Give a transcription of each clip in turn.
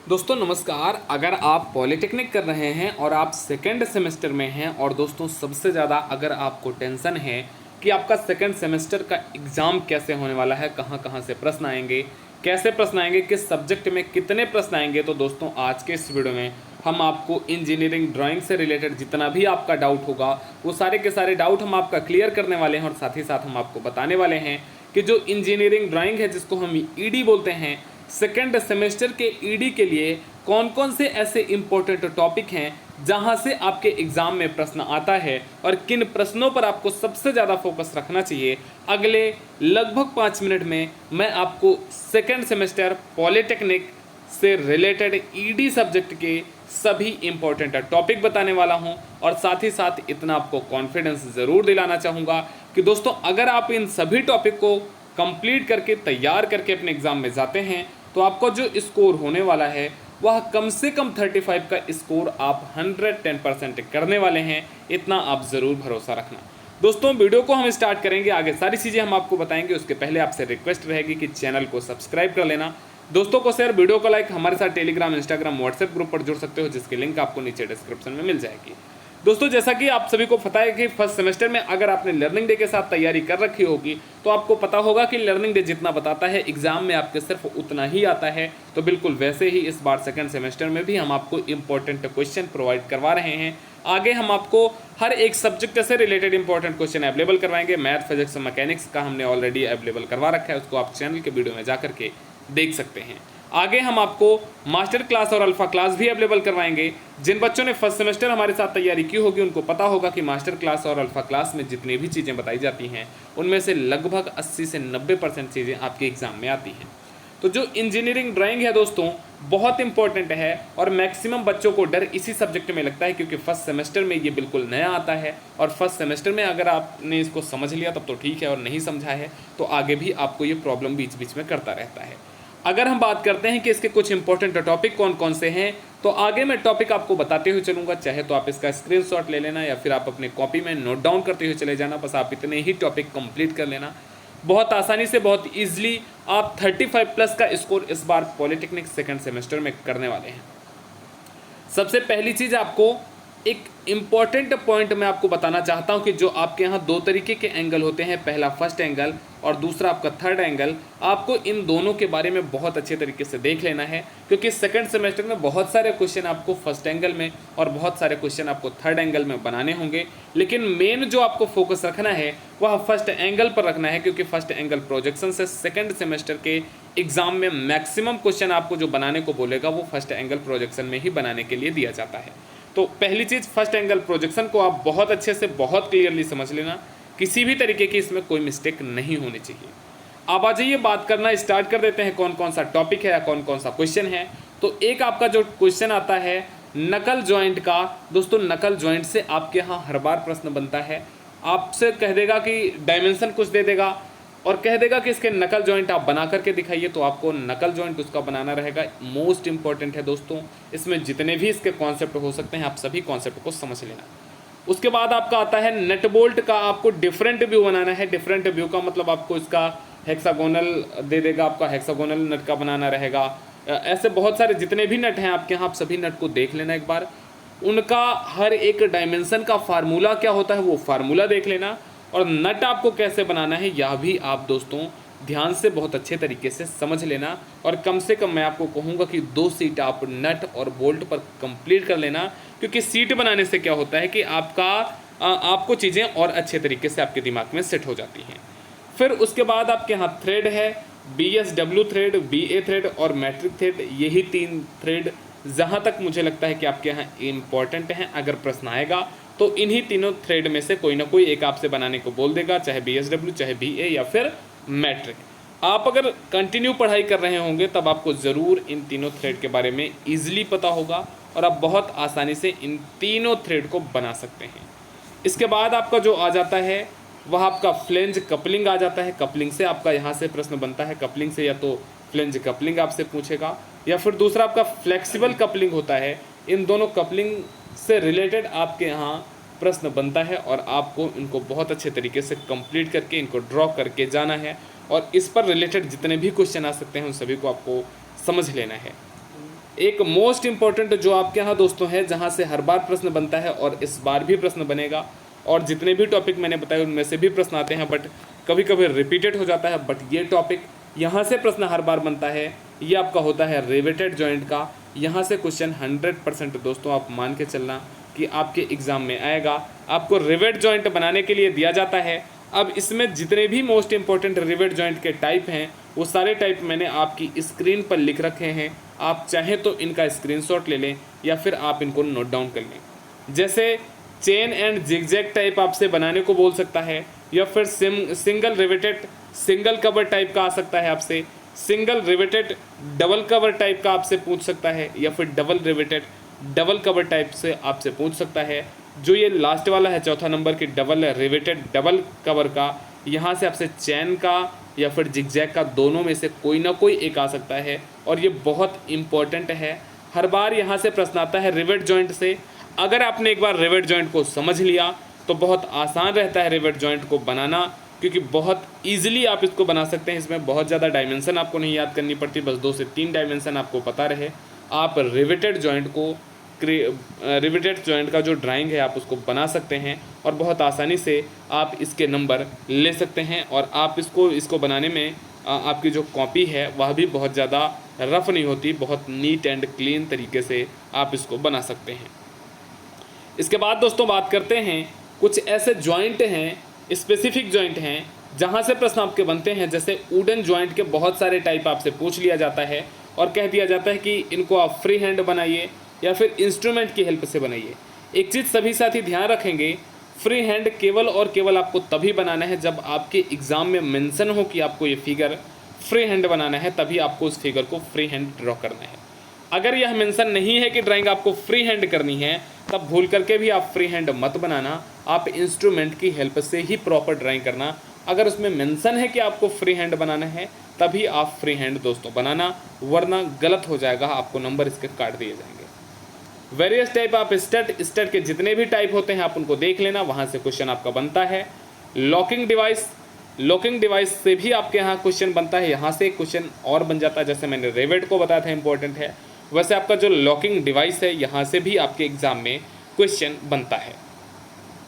दोस्तों नमस्कार। अगर आप पॉलिटेक्निक कर रहे हैं और आप सेकेंड सेमेस्टर में हैं और दोस्तों सबसे ज़्यादा अगर आपको टेंशन है कि आपका सेकेंड सेमेस्टर का एग्ज़ाम कैसे होने वाला है, कहाँ कहाँ से प्रश्न आएंगे, कैसे प्रश्न आएंगे, किस सब्जेक्ट में कितने प्रश्न आएंगे, तो दोस्तों आज के इस वीडियो में हम आपको इंजीनियरिंग ड्राइंग से रिलेटेड जितना भी आपका डाउट होगा वो सारे के सारे डाउट हम आपका क्लियर करने वाले हैं। और साथ ही साथ हम आपको बताने वाले हैं कि जो इंजीनियरिंग ड्राइंग है जिसको हम ईडी बोलते हैं, सेकेंड सेमेस्टर के ईडी के लिए कौन कौन से ऐसे इंपॉर्टेंट टॉपिक हैं जहां से आपके एग्जाम में प्रश्न आता है और किन प्रश्नों पर आपको सबसे ज़्यादा फोकस रखना चाहिए। अगले लगभग 5 मिनट में मैं आपको सेकेंड सेमेस्टर पॉलिटेक्निक से रिलेटेड ईडी सब्जेक्ट के सभी इंपॉर्टेंट टॉपिक बताने वाला हूं। और साथ ही साथ इतना आपको कॉन्फिडेंस ज़रूर दिलाना चाहूँगा कि दोस्तों अगर आप इन सभी टॉपिक को कंप्लीट करके तैयार करके अपने एग्ज़ाम में जाते हैं तो आपका जो स्कोर होने वाला है वह कम से कम 35 का स्कोर आप 110% करने वाले हैं। इतना आप ज़रूर भरोसा रखना। दोस्तों वीडियो को हम स्टार्ट करेंगे, आगे सारी चीज़ें हम आपको बताएंगे। उसके पहले आपसे रिक्वेस्ट रहेगी कि चैनल को सब्सक्राइब कर लेना, दोस्तों को शेयर, वीडियो को लाइक, हमारे साथ टेलीग्राम, इंस्टाग्राम, व्हाट्सएप ग्रुप पर जुड़ सकते हो जिसकी लिंक आपको नीचे डिस्क्रिप्शन में मिल जाएगी। दोस्तों जैसा कि आप सभी को पता है कि फर्स्ट सेमेस्टर में अगर आपने लर्निंग डे के साथ तैयारी कर रखी होगी तो आपको पता होगा कि लर्निंग डे जितना बताता है एग्जाम में आपके सिर्फ उतना ही आता है। तो बिल्कुल वैसे ही इस बार सेकंड सेमेस्टर में भी हम आपको इंपॉर्टेंट क्वेश्चन प्रोवाइड करवा रहे हैं। आगे हम आपको हर एक सब्जेक्ट से रिलेटेड इंपॉर्टेंट क्वेश्चन अवेलेबल करवाएंगे। मैथ, फिजिक्स, मैकेनिक्स का हमने ऑलरेडी अवेलेबल करवा रखा है, उसको आप चैनल के वीडियो में जा करके देख सकते हैं। आगे हम आपको मास्टर क्लास और अल्फा क्लास भी अवेलेबल करवाएंगे। जिन बच्चों ने फर्स्ट सेमेस्टर हमारे साथ तैयारी की होगी उनको पता होगा कि मास्टर क्लास और अल्फा क्लास में जितनी भी चीज़ें बताई जाती हैं उनमें से लगभग 80 से 90% चीज़ें आपके एग्जाम में आती हैं। तो जो इंजीनियरिंग ड्राइंग है दोस्तों बहुत इंपॉर्टेंट है और मैक्सिमम बच्चों को डर इसी सब्जेक्ट में लगता है क्योंकि फर्स्ट सेमेस्टर में ये बिल्कुल नया आता है। और फर्स्ट सेमेस्टर में अगर आपने इसको समझ लिया तब तो ठीक है, और नहीं समझा है तो आगे भी आपको ये प्रॉब्लम बीच बीच में करता रहता है। अगर हम बात करते हैं कि इसके कुछ इंपॉर्टेंट टॉपिक कौन कौन से हैं तो आगे मैं टॉपिक आपको बताते हुए चलूँगा। चाहे तो आप इसका स्क्रीनशॉट ले लेना या फिर आप अपने कॉपी में नोट डाउन करते हुए चले जाना, बस आप इतने ही टॉपिक कंप्लीट कर लेना। बहुत आसानी से, बहुत ईजिली आप 35 प्लस का स्कोर इस बार पॉलिटेक्निक सेकेंड सेमेस्टर में करने वाले हैं। सबसे पहली चीज़ आपको एक इम्पॉर्टेंट पॉइंट मैं आपको बताना चाहता हूं कि जो आपके यहाँ दो तरीके के एंगल होते हैं, पहला फर्स्ट एंगल और दूसरा आपका थर्ड एंगल। आपको इन दोनों के बारे में बहुत अच्छे तरीके से देख लेना है क्योंकि सेकंड सेमेस्टर में बहुत सारे क्वेश्चन आपको फर्स्ट एंगल में और बहुत सारे क्वेश्चन आपको थर्ड एंगल में बनाने होंगे, लेकिन मेन जो आपको फोकस रखना है वह फर्स्ट एंगल पर रखना है क्योंकि फर्स्ट एंगल प्रोजेक्शन से सेकेंड सेमेस्टर के एग्जाम में मैक्सिमम क्वेश्चन आपको जो बनाने को बोलेगा वो फर्स्ट एंगल प्रोजेक्शन में ही बनाने के लिए दिया जाता है। तो पहली चीज़ फर्स्ट एंगल प्रोजेक्शन को आप बहुत अच्छे से, बहुत क्लियरली समझ लेना, किसी भी तरीके की इसमें कोई मिस्टेक नहीं होनी चाहिए। अब आ जाइए बात करना स्टार्ट कर देते हैं कौन कौन सा टॉपिक है या कौन कौन सा क्वेश्चन है। तो एक आपका जो क्वेश्चन आता है नकल जॉइंट का, दोस्तों नकल जॉइंट से आपके यहाँ हर बार प्रश्न बनता है। आपसे कह देगा कि डायमेंशन कुछ दे देगा और कह देगा कि इसके नकल जॉइंट आप बना करके दिखाइए, तो आपको नकल जॉइंट उसका बनाना रहेगा। मोस्ट इंपॉर्टेंट है दोस्तों, इसमें जितने भी इसके कॉन्सेप्ट हो सकते हैं आप सभी कॉन्सेप्ट को समझ लेना। उसके बाद आपका आता है नट बोल्ट का, आपको डिफरेंट व्यू बनाना है। डिफरेंट व्यू का मतलब आपको इसका हेक्सागोनल दे देगा, आपका हेक्सागोनल नट का बनाना रहेगा। ऐसे बहुत सारे जितने भी नट हैं आपके यहाँ, आप सभी नट को देख लेना एक बार, उनका हर एक डायमेंशन का फार्मूला क्या होता है वो फार्मूला देख लेना। और नट आपको कैसे बनाना है यह भी आप दोस्तों ध्यान से बहुत अच्छे तरीके से समझ लेना। और कम से कम मैं आपको कहूँगा कि 2 सीट आप नट और बोल्ट पर कंप्लीट कर लेना, क्योंकि सीट बनाने से क्या होता है कि आपको चीज़ें और अच्छे तरीके से आपके दिमाग में सेट हो जाती हैं। फिर उसके बाद आपके यहाँ थ्रेड है, BSW थ्रेड, BA थ्रेड और मैट्रिक थ्रेड। यही 3 थ्रेड जहाँ तक मुझे लगता है कि आपके यहाँ इम्पॉर्टेंट हैं। अगर प्रश्न आएगा तो इन्हीं तीनों थ्रेड में से कोई ना कोई एक आपसे बनाने को बोल देगा, चाहे BSW, चाहे BA या फिर मैट्रिक। आप अगर कंटिन्यू पढ़ाई कर रहे होंगे तब आपको ज़रूर इन तीनों थ्रेड के बारे में ईजिली पता होगा और आप बहुत आसानी से इन तीनों थ्रेड को बना सकते हैं। इसके बाद आपका जो आ जाता है वह आपका फ्लेंज कपलिंग आ जाता है। कपलिंग से आपका यहाँ से प्रश्न बनता है। कपलिंग से या तो फ्लेंज कपलिंग आपसे पूछेगा या फिर दूसरा आपका फ्लेक्सिबल कपलिंग होता है। इन दोनों कपलिंग से रिलेटेड आपके यहाँ प्रश्न बनता है और आपको इनको बहुत अच्छे तरीके से कंप्लीट करके इनको ड्रॉ करके जाना है और इस पर रिलेटेड जितने भी क्वेश्चन आ सकते हैं उन सभी को आपको समझ लेना है। एक मोस्ट इम्पॉर्टेंट जो आपके यहाँ दोस्तों है, जहाँ से हर बार प्रश्न बनता है और इस बार भी प्रश्न बनेगा, और जितने भी टॉपिक मैंने बताए उनमें से भी प्रश्न आते हैं, बट कभी कभी रिपीटेड हो जाता है, बट ये टॉपिक यहाँ से प्रश्न हर बार बनता है, ये आपका होता है रिवेटेड जॉइंट का। यहाँ से क्वेश्चन 100% दोस्तों आप मान के चलना कि आपके एग्ज़ाम में आएगा। आपको रिवेट जॉइंट बनाने के लिए दिया जाता है। अब इसमें जितने भी मोस्ट इंपॉर्टेंट रिवेट जॉइंट के टाइप हैं वो सारे टाइप मैंने आपकी स्क्रीन पर लिख रखे हैं। आप चाहें तो इनका स्क्रीनशॉट ले लें या फिर आप इनको नोट डाउन कर लें। जैसे चेन एंड जिगजैग टाइप आपसे बनाने को बोल सकता है, या फिर single riveted single cover type का आ सकता है आपसे, single riveted double cover type का आपसे पूछ सकता है, या फिर double riveted double cover type से आपसे पूछ सकता है। जो ये लास्ट वाला है चौथा नंबर की डबल रिवेटेड डबल कवर का, यहाँ से आपसे चैन का या फिर जिगजैग का दोनों में से कोई ना कोई एक आ सकता है, और ये बहुत इम्पॉर्टेंट है। हर बार यहाँ से प्रश्न आता है रिवेट जॉइंट से। अगर आपने एक बार रिवेट जॉइंट को समझ लिया तो बहुत आसान रहता है रिवेट जॉइंट को बनाना, क्योंकि बहुत ईजिली आप इसको बना सकते हैं। इसमें बहुत ज़्यादा डायमेंशन आपको नहीं याद करनी पड़ती, बस 2 से 3 डायमेंशन आपको पता रहे, आप रिवेटेड जॉइंट को रिवेटेड जॉइंट का जो ड्राइंग है आप उसको बना सकते हैं, और बहुत आसानी से आप इसके नंबर ले सकते हैं। और आप इसको बनाने में आपकी जो कॉपी है वह भी बहुत ज़्यादा रफ नहीं होती, बहुत नीट एंड क्लीन तरीके से आप इसको बना सकते हैं। इसके बाद दोस्तों बात करते हैं कुछ ऐसे जॉइंट हैं, स्पेसिफिक जॉइंट हैं जहाँ से प्रश्न आपके बनते हैं। जैसे वुडन जॉइंट के बहुत सारे टाइप आपसे पूछ लिया जाता है और कह दिया जाता है कि इनको आप फ्री हैंड बनाइए या फिर इंस्ट्रूमेंट की हेल्प से बनाइए। एक चीज़ सभी साथी ध्यान रखेंगे, फ्री हैंड केवल और केवल आपको तभी बनाना है जब आपके एग्ज़ाम में मेंशन हो कि आपको ये फिगर फ्री हैंड बनाना है, तभी आपको उस फिगर को फ्री हैंड ड्रॉ करना है। अगर यह मेंशन नहीं है कि ड्राइंग आपको फ्री हैंड करनी है, तब भूल करके भी आप फ्री हैंड मत बनाना, आप इंस्ट्रूमेंट की हेल्प से ही प्रॉपर ड्राइंग करना। अगर उसमें मेंशन है कि आपको फ्री हैंड बनाना है तभी आप फ्री हैंड दोस्तों बनाना, वरना गलत हो जाएगा, आपको नंबर इसके काट दिए जाएंगे। वेरियस टाइप आप स्टड के जितने भी टाइप होते हैं आप उनको देख लेना, वहाँ से क्वेश्चन आपका बनता है। लॉकिंग डिवाइस से भी आपके यहाँ क्वेश्चन बनता है, यहाँ से क्वेश्चन और बन जाता है। जैसे मैंने रेवेट को बताया था इंपॉर्टेंट है, वैसे आपका जो लॉकिंग डिवाइस है यहाँ से भी आपके एग्ज़ाम में क्वेश्चन बनता है।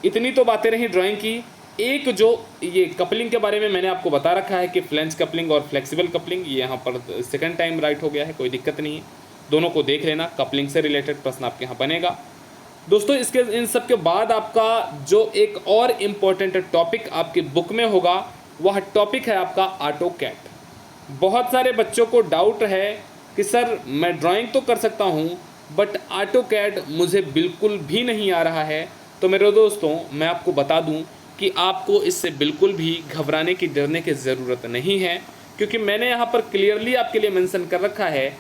इतनी तो बातें रही ड्राइंग की। एक जो ये कपलिंग के बारे में मैंने आपको बता रखा है कि फ्लेंज कपलिंग और फ्लेक्सिबल कपलिंग, ये यहाँ पर सेकंड टाइम राइट हो गया है, कोई दिक्कत नहीं है, दोनों को देख लेना। कपलिंग से रिलेटेड प्रश्न आपके यहाँ बनेगा दोस्तों। इसके इन सब के बाद आपका जो एक और इम्पोर्टेंट टॉपिक आपकी बुक में होगा वह टॉपिक है आपका ऑटोकैड। बहुत सारे बच्चों को डाउट है कि सर मैं ड्राइंग तो कर सकता हूँ बट ऑटोकैड मुझे बिल्कुल भी नहीं आ रहा है। तो मेरे दोस्तों मैं आपको बता दूं कि आपको इससे बिल्कुल भी घबराने की डरने की ज़रूरत नहीं है, क्योंकि मैंने यहाँ पर क्लियरली आपके लिए मेंशन कर रखा है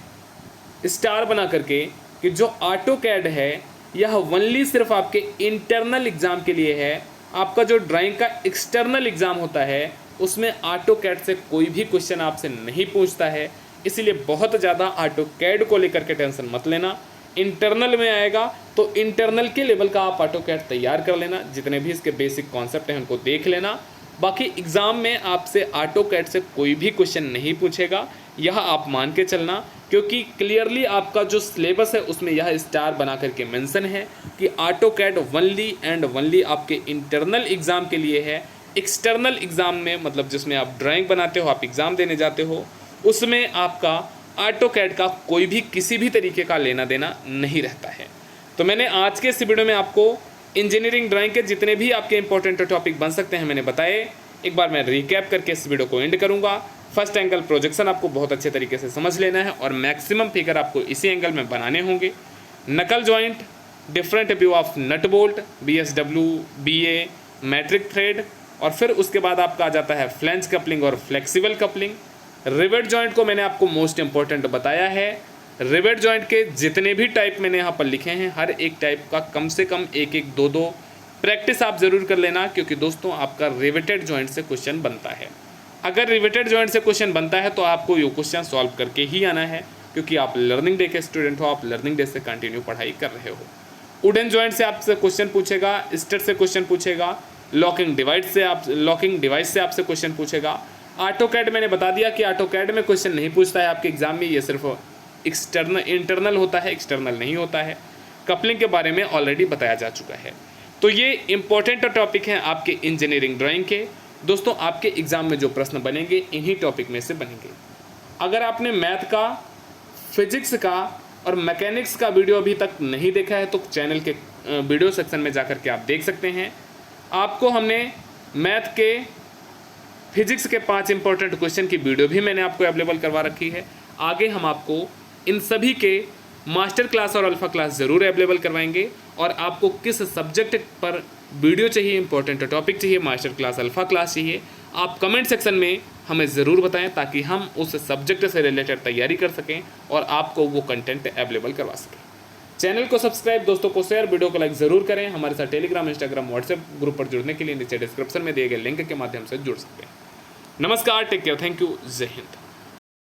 स्टार बना करके कि जो ऑटोकैड है यह ओनली सिर्फ आपके इंटरनल एग्ज़ाम के लिए है। आपका जो ड्राइंग का एक्सटर्नल एग्ज़ाम होता है उसमें ऑटोकैड से कोई भी क्वेश्चन आपसे नहीं पूछता है, इसलिए बहुत ज़्यादा ऑटोकैड को लेकर के टेंशन मत लेना। इंटरनल में आएगा तो इंटरनल के लेवल का आप ऑटोकैड तैयार कर लेना, जितने भी इसके बेसिक कॉन्सेप्ट हैं उनको देख लेना। बाकी एग्ज़ाम में आपसे ऑटोकैड से कोई भी क्वेश्चन नहीं पूछेगा, यह आप मान के चलना, क्योंकि क्लियरली आपका जो सिलेबस है उसमें यह स्टार बना करके मेंशन है कि ऑटोकैड ओनली एंड ओनली आपके इंटरनल एग्ज़ाम के लिए है। एक्सटर्नल एग्ज़ाम में मतलब जिसमें आप ड्राइंग बनाते हो, आप एग्ज़ाम देने जाते हो, उसमें आपका ऑटोकैड का कोई भी किसी भी तरीके का लेना देना नहीं रहता है। तो मैंने आज के इस वीडियो में आपको इंजीनियरिंग ड्राइंग के जितने भी आपके इंपॉर्टेंट टॉपिक बन सकते हैं मैंने बताए। एक बार मैं रिकैप करके इस वीडियो को एंड करूंगा। फर्स्ट एंगल प्रोजेक्शन आपको बहुत अच्छे तरीके से समझ लेना है और मैक्सिमम फिगर आपको इसी एंगल में बनाने होंगे। Knuckle joint, different view of nut bolt, BSW, BA, metric thread, और फिर उसके बाद आपका आ जाता है फ्लेंज कपलिंग और फ्लेक्सिबल कपलिंग। रिवेट जॉइंट को मैंने आपको मोस्ट इंपॉर्टेंट बताया है। रिवेट जॉइंट के जितने भी टाइप मैंने यहाँ पर लिखे हैं, हर एक टाइप का कम से कम 1-1, 2-2 प्रैक्टिस आप ज़रूर कर लेना, क्योंकि दोस्तों आपका रिवेटेड जॉइंट से क्वेश्चन बनता है। अगर रिवेटेड जॉइंट से क्वेश्चन बनता है तो आपको ये क्वेश्चन सॉल्व करके ही आना है, क्योंकि आप लर्निंग डे के स्टूडेंट हो, आप लर्निंग डे से कंटिन्यू पढ़ाई कर रहे हो। वुडन जॉइंट से आपसे क्वेश्चन पूछेगा, स्टड से क्वेश्चन पूछेगा, लॉकिंग डिवाइस से आपसे क्वेश्चन पूछेगा। ऑटोकैड मैंने बता दिया कि ऑटोकैड में क्वेश्चन नहीं पूछता है आपके एग्जाम में, ये सिर्फ इंटरनल होता है, एक्सटर्नल नहीं होता है। कपलिंग के बारे में ऑलरेडी बताया जा चुका है। तो ये इंपॉर्टेंट टॉपिक हैं आपके इंजीनियरिंग ड्राइंग के। दोस्तों आपके एग्ज़ाम में जो प्रश्न बनेंगे इन्हीं टॉपिक में से बनेंगे। अगर आपने मैथ का, फिजिक्स का और मैकेनिक्स का वीडियो अभी तक नहीं देखा है तो चैनल के वीडियो सेक्शन में जाकर के आप देख सकते हैं। आपको हमने मैथ के, फिजिक्स के 5 इंपॉर्टेंट क्वेश्चन की वीडियो भी मैंने आपको अवेलेबल करवा रखी है। आगे हम आपको इन सभी के मास्टर क्लास और अल्फ़ा क्लास ज़रूर अवेलेबल करवाएंगे। और आपको किस सब्जेक्ट पर वीडियो चाहिए, इंपॉर्टेंट टॉपिक चाहिए, मास्टर क्लास, अल्फ़ा क्लास चाहिए, आप कमेंट सेक्शन में हमें ज़रूर बताएं ताकि हम उस सब्जेक्ट से रिलेटेड तैयारी कर सकें और आपको वो कंटेंट अवेलेबल करवा सकें। चैनल को सब्सक्राइब, दोस्तों को शेयर, वीडियो को लाइक ज़रूर करें। हमारे साथ टेलीग्राम, इंस्टाग्राम, व्हाट्सएप ग्रुप पर जुड़ने के लिए नीचे डिस्क्रिप्शन में दिए गए लिंक के माध्यम से जुड़ सकते हैं। नमस्कार, टेक केयर, थैंक यू, जय हिंद।